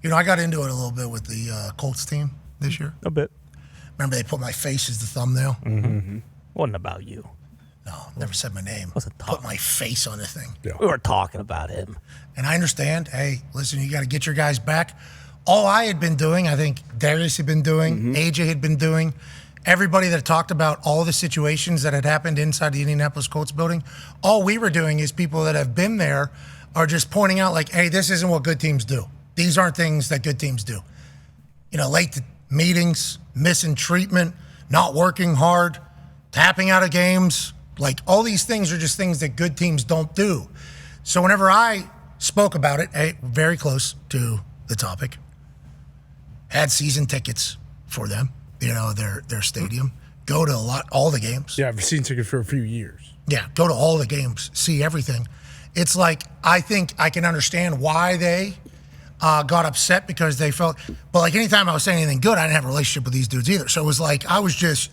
I got into it a little bit with the Colts team this year. A bit. Remember they put my face as the thumbnail? Mm-hmm. Wasn't about you. No, never said my name. Wasn't put my face on the thing. Yeah. We were talking about him. And I understand, hey, listen, you got to get your guys back. All I had been doing, I think Darius had been doing, AJ had been doing, everybody that talked about all the situations that had happened inside the Indianapolis Colts building, all we were doing is people that have been there are just pointing out like, hey, this isn't what good teams do. These aren't things that good teams do. Late to meetings, missing treatment, not working hard, tapping out of games. Like all these things are just things that good teams don't do. So whenever I spoke about it, very close to the topic, had season tickets for them, their stadium, go to all the games. Yeah, I've seen tickets for a few years. Yeah, go to all the games, see everything. It's like, I think I can understand why they got upset because they felt, but like anytime I was saying anything good, I didn't have a relationship with these dudes either. So it was like, I was just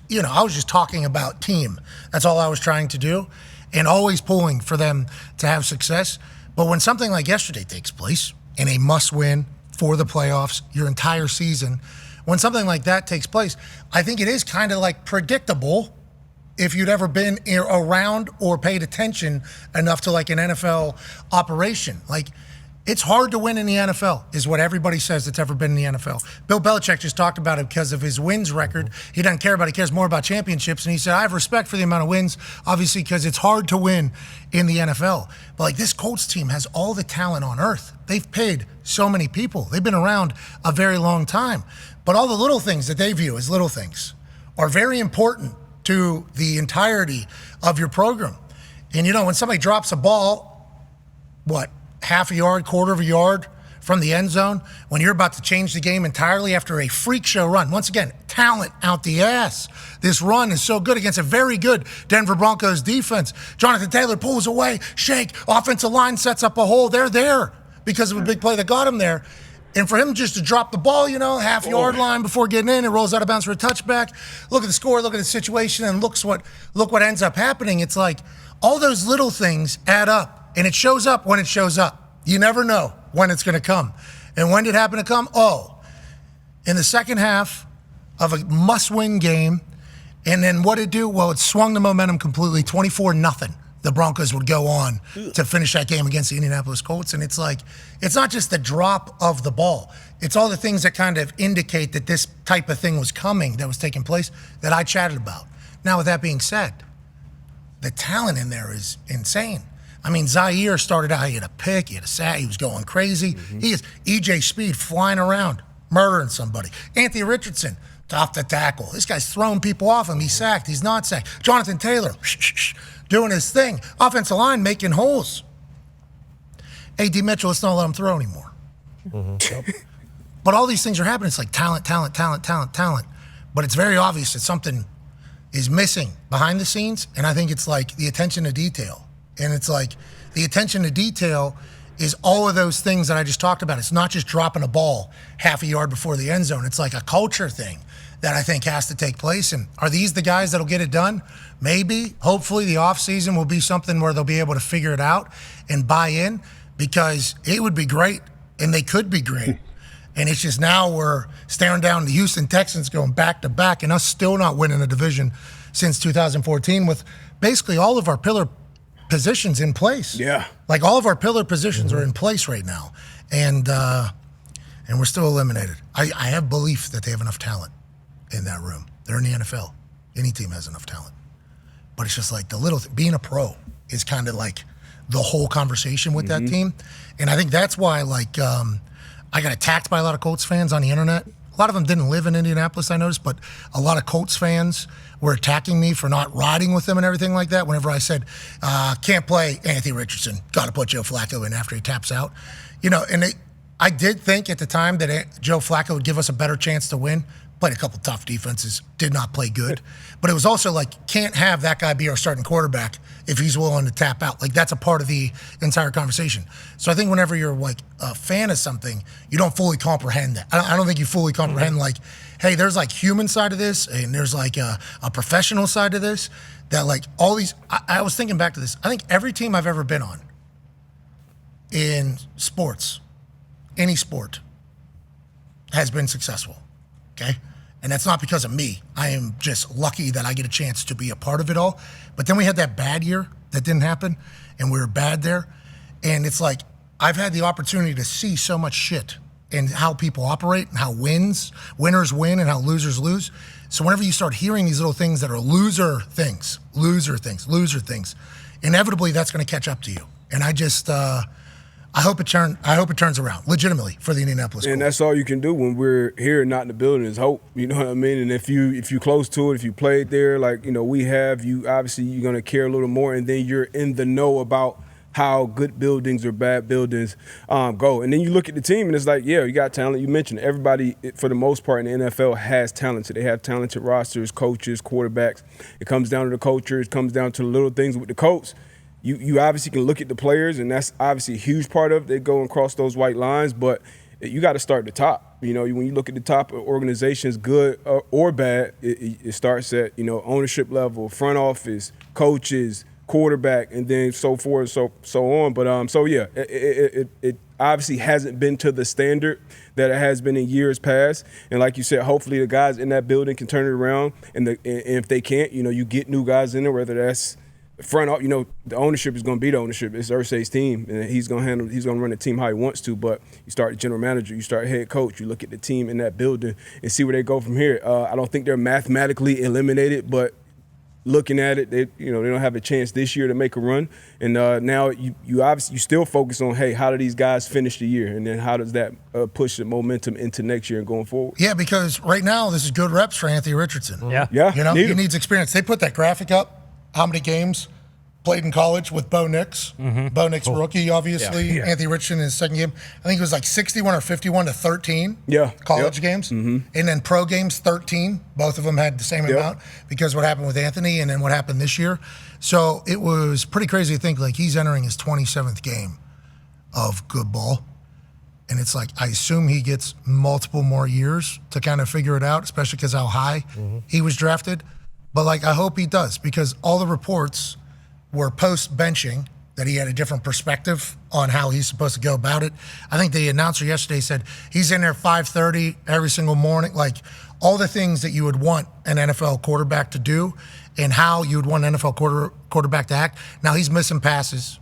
talking about team. That's all I was trying to do and always pulling for them to have success. But when something like yesterday takes place in a must win for the playoffs, your entire season, when something like that takes place, I think it is kind of like predictable if you'd ever been around or paid attention enough to like an NFL operation. Like, it's hard to win in the NFL, is what everybody says that's ever been in the NFL. Bill Belichick just talked about it because of his wins record. He doesn't care about it. He cares more about championships. And he said, I have respect for the amount of wins, obviously, because it's hard to win in the NFL. But like this Colts team has all the talent on earth. They've paid so many people. They've been around a very long time. But all the little things that they view as little things are very important to the entirety of your program. And, when somebody drops a ball, half a yard, quarter of a yard from the end zone, when you're about to change the game entirely after a freak show run. Once again, talent out the ass. This run is so good against a very good Denver Broncos defense. Jonathan Taylor pulls away, shake, offensive line sets up a hole. They're there because of a big play that got him there. And for him just to drop the ball, half yard line before getting in, it rolls out of bounds for a touchback. Look at the score, look at the situation, and look what ends up happening. It's like all those little things add up. And it shows up when it shows up. You never know when it's going to come. And when did it happen to come? In the second half of a must-win game. And then what did it do? Well, it swung the momentum completely, 24-0. The Broncos would go on to finish that game against the Indianapolis Colts. And it's like, it's not just the drop of the ball. It's all the things that kind of indicate that this type of thing was coming, that was taking place, that I chatted about. Now, with that being said, the talent in there is insane. I mean, Zaire started out, he had a pick, he had a sack, he was going crazy. He is EJ Speed flying around, murdering somebody. Anthony Richardson, off the tackle. This guy's throwing people off him. He's sacked, he's not sacked. Jonathan Taylor, doing his thing. Offensive line making holes. A.D. Mitchell, let's not let him throw anymore. But all these things are happening. It's like talent. But it's very obvious that something is missing behind the scenes, and I think it's like the attention to detail. And it's like the attention to detail is all of those things that I just talked about. It's not just dropping a ball half a yard before the end zone. It's like a culture thing that I think has to take place. And are these the guys that'll get it done? Maybe. Hopefully the offseason will be something where they'll be able to figure it out and buy in, because it would be great, and they could be great. And it's just now we're staring down the Houston Texans going back to back and us still not winning a division since 2014 with basically all of our pillar positions in place. Yeah. Like all of our pillar positions are in place right now. And we're still eliminated. I have belief that they have enough talent in that room. They're in the NFL. Any team has enough talent. But it's just like the little being a pro is kind of like the whole conversation with that team. And I think that's why I got attacked by a lot of Colts fans on the internet. A lot of them didn't live in Indianapolis, I noticed, but a lot of Colts fans were attacking me for not riding with them and everything like that. Whenever I said, can't play Anthony Richardson, got to put Joe Flacco in after he taps out. I did think at the time that Joe Flacco would give us a better chance to win. Played a couple tough defenses, did not play good. But it was also like, can't have that guy be our starting quarterback if he's willing to tap out. Like, that's a part of the entire conversation. So I think whenever you're like a fan of something, you don't fully comprehend that. I don't think you fully comprehend like, hey, there's like human side of this and there's like a professional side to this, that like all these, I was thinking back to this. I think every team I've ever been on in sports, any sport, has been successful, okay? And that's not because of me. I am just lucky that I get a chance to be a part of it all. But then we had that bad year that didn't happen, and we were bad there. And it's like I've had the opportunity to see so much shit and how people operate and how winners win and how losers lose. So whenever you start hearing these little things that are loser things, inevitably that's going to catch up to you. And I just I hope it turns around legitimately for the Indianapolis Colts. And that's all you can do when we're here, not in the building, is hope. You know what I mean? And if you close to it, if you played there, like we have, you're gonna care a little more, and then you're in the know about how good buildings or bad buildings go. And then you look at the team, and it's like, yeah, you got talent. You mentioned everybody, for the most part, in the NFL has talent. So they have talented rosters, coaches, quarterbacks. It comes down to the culture. It comes down to the little things with the Colts. You obviously can look at the players, and that's obviously a huge part of it. They go and cross those white lines, but you got to start at the top. When you look at the top of organizations, good or bad, it starts at, ownership level, front office, coaches, quarterback, and then so forth, so on. But it obviously hasn't been to the standard that it has been in years past. And like you said, hopefully the guys in that building can turn it around. And if they can't, you get new guys in there, whether that's front off, the ownership is going to be the ownership. It's Irsay's team, and he's going to run the team how he wants to. But you start general manager, you start head coach, you look at the team in that building and see where they go from here. I don't think they're mathematically eliminated, but looking at it, they don't have a chance this year to make a run. And now you obviously still focus on, hey, how do these guys finish the year, and then how does that push the momentum into next year and going forward? Yeah, because right now this is good reps for Anthony Richardson. Yeah. He needs experience. They put that graphic up. How many games played in college with Bo Nix? Bo Nix, rookie, obviously. Yeah. Anthony Richardson in his second game. I think it was like 61 or 51 to 13 college games. And then pro games, 13. Both of them had the same amount because what happened with Anthony and then what happened this year. So it was pretty crazy to think like he's entering his 27th game of good ball. And it's like, I assume he gets multiple more years to kind of figure it out, especially because how high he was drafted. But, I hope he does, because all the reports were post-benching that he had a different perspective on how he's supposed to go about it. I think the announcer yesterday said he's in there 5:30 every single morning, all the things that you would want an NFL quarterback to do and how you would want an NFL quarterback to act. Now, he's missing passes,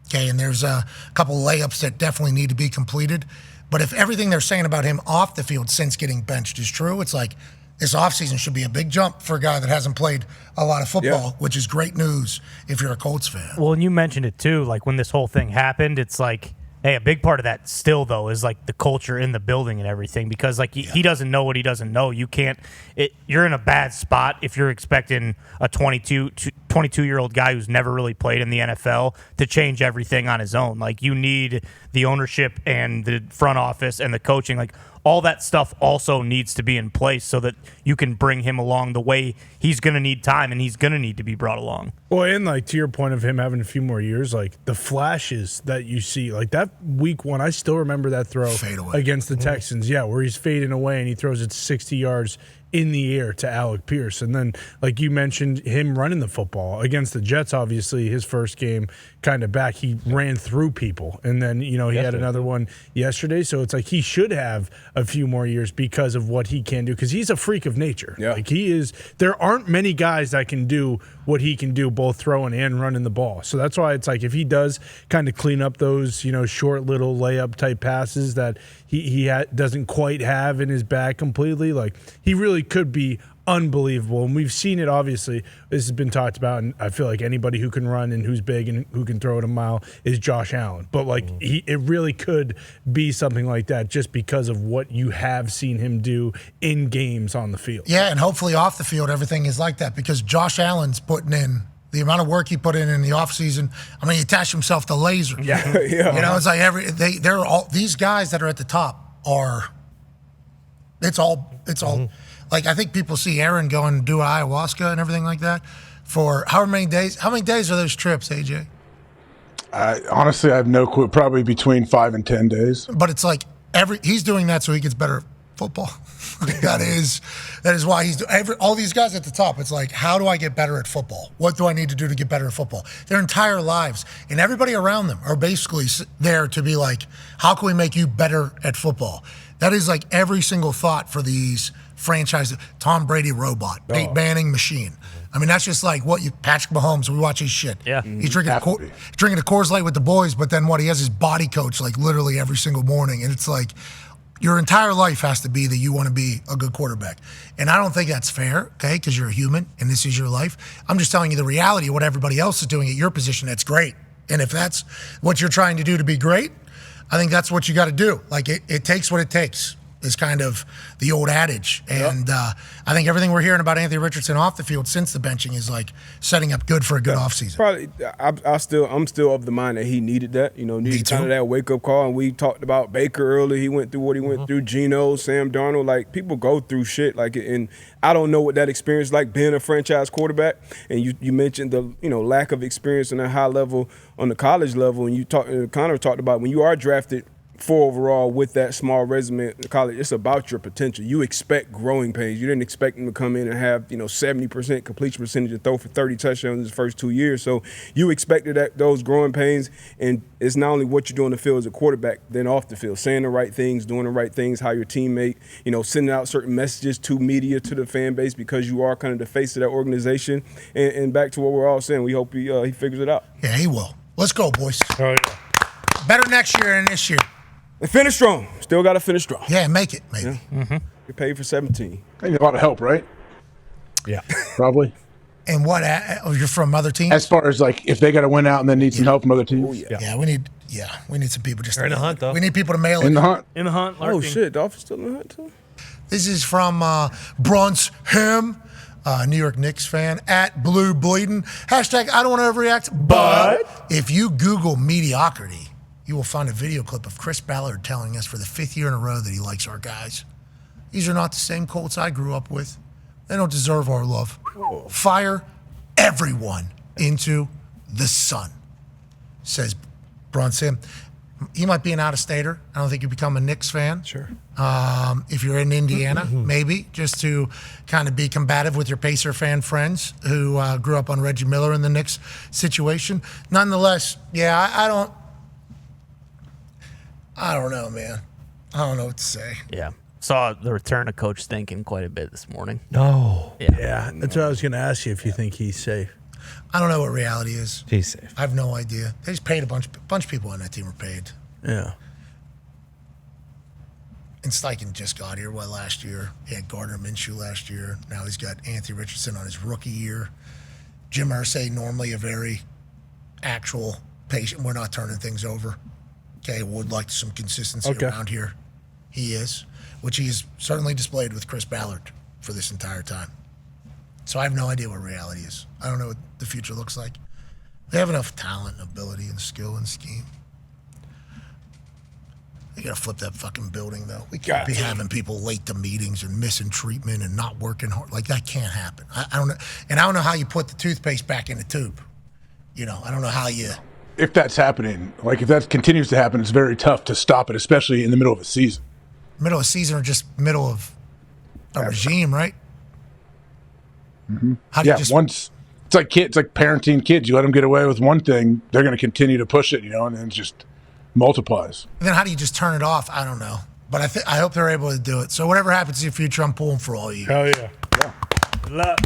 okay, and there's a couple layups that definitely need to be completed. But if everything they're saying about him off the field since getting benched is true, it's like this offseason should be a big jump for a guy that hasn't played a lot of football, which is great news if you're a Colts fan. Well, and you mentioned it too, when this whole thing happened, it's like, hey, a big part of that still, though, is the culture in the building and everything, because he doesn't know what he doesn't know. You're in a bad spot if you're expecting a 22-year-old guy who's never really played in the NFL to change everything on his own. You need the ownership and the front office and the coaching, all that stuff also needs to be in place so that you can bring him along the way he's going to need time and he's going to need to be brought along. Well, and to your point of him having a few more years, the flashes that you see, that week one, I still remember that throw against the Texans, where he's fading away and he throws it 60 yards in the air to Alec Pierce. And then, you mentioned, him running the football against the Jets, obviously, his first game kind of back, he ran through people. And then, he had another one yesterday. So it's he should have a few more years because of what he can do, because he's a freak of nature. Yeah. He is. There aren't many guys that can do what he can do, both throwing and running the ball. So that's why it's if he does kind of clean up those, short little layup type passes that he doesn't quite have in his bag completely, he really could be unbelievable. And we've seen it, obviously. This has been talked about, and I feel like anybody who can run and who's big and who can throw it a mile is Josh Allen. But it really could be something like that just because of what you have seen him do in games on the field. Yeah, and hopefully off the field everything is like that, because Josh Allen's putting in the amount of work he put in the offseason. He attached himself to lasers. Yeah. It's they're all these guys that are at the top are. It's all. I think people see Aaron go and do ayahuasca and everything like that for how many days? How many days are those trips, AJ? Honestly, I have no clue. Probably between 5 and 10 days. But it's he's doing that so he gets better at football. that is why he's all these guys at the top. It's how do I get better at football? What do I need to do to get better at football? Their entire lives, and everybody around them are basically there to be how can we make you better at football? That is like every single thought for these franchises. Tom Brady robot, Peyton Manning machine. I mean, that's just like what you Patrick Mahomes. We watch his shit. Yeah, he's drinking a Coors Light with the boys, but then what? He has his body coach like literally every single morning, and it's like your entire life has to be that you want to be a good quarterback. And I don't think that's fair, okay? Because you're a human and this is your life. I'm just telling you the reality of what everybody else is doing at your position. That's great. And if that's what you're trying to do to be great, I think that's what you got to do. Like it takes what it takes. Is kind of the old adage. And I think everything we're hearing about Anthony Richardson off the field since the benching is like setting up good for a good offseason. Probably, I'm still of the mind that he needed that. Needed kind of that wake up call. And we talked about Baker earlier. He went through what he went through. Geno, Sam Darnold. Like people go through shit. Like, and I don't know what that experience like being a franchise quarterback. And you mentioned the lack of experience on a high level on the college level. And Connor talked about when you are drafted 4 overall with that small resume in college, it's about your potential. You expect growing pains. You didn't expect him to come in and have 70% completion percentage and throw for 30 touchdowns in his first 2 years. So you expected those growing pains, and it's not only what you do on the field as a quarterback, then off the field, saying the right things, doing the right things, how your teammate, sending out certain messages to media, to the fan base, because you are kind of the face of that organization. And back to what we're all saying, we hope he figures it out. Yeah, he will. Let's go, boys. Oh, yeah. Better next year than this year. And finish strong. Still got to finish strong. Yeah, make it, maybe. Yeah. You're paid for 17. They need a lot of help, right? Yeah. Probably. And what? You're from other teams? As far as like if they got to win out and then need some help from other teams. Oh, Yeah, we need some people just They're in the hunt, though. We need people to mail In it. the hunt. In the hunt. Oh, shit. Dolphins still in the hunt, too? This is from Brunsham, New York Knicks fan, at Blue Bleeding. Hashtag I don't want to overreact, but if you Google mediocrity, you will find a video clip of Chris Ballard telling us for the 5th year in a row that he likes our guys. These are not the same Colts I grew up with. They don't deserve our love. Fire everyone into the sun, says Brunson. He might be an out-of-stater. I don't think you become a Knicks fan. Sure. If you're in Indiana, maybe, just to kind of be combative with your Pacer fan friends who grew up on Reggie Miller in the Knicks situation. Nonetheless, yeah, I don't know, man. I don't know what to say. Yeah. Saw the return of Coach Stinkin quite a bit this morning. No. Yeah. Yeah. That's what I was going to ask you if you think he's safe. I don't know what reality is. He's safe. I have no idea. They just paid a bunch of people on that team were paid. Yeah. And Steichen just got here, last year? He had Gardner Minshew last year. Now he's got Anthony Richardson on his rookie year. Jim Irsay, normally a very actual patient. We're not turning things over. Okay, would like some consistency around here. He is, which he's certainly displayed with Chris Ballard for this entire time. So I have no idea what reality is. I don't know what the future looks like. They have enough talent and ability and skill and scheme. They got to flip that fucking building, though. We can't be having people late to meetings and missing treatment and not working hard. Like, that can't happen. I don't know. And I don't know how you put the toothpaste back in the tube. I don't know how you... If that's happening, like if that continues to happen, it's very tough to stop it, especially in the middle of a season. Middle of season or just middle of a regime, right? Mm-hmm. How do you just... once it's like kids, like parenting kids. You let them get away with one thing, they're going to continue to push it, and then it just multiplies. And then how do you just turn it off? I don't know. But I hope they're able to do it. So whatever happens in the future, I'm pulling for all you. Hell yeah. Good luck.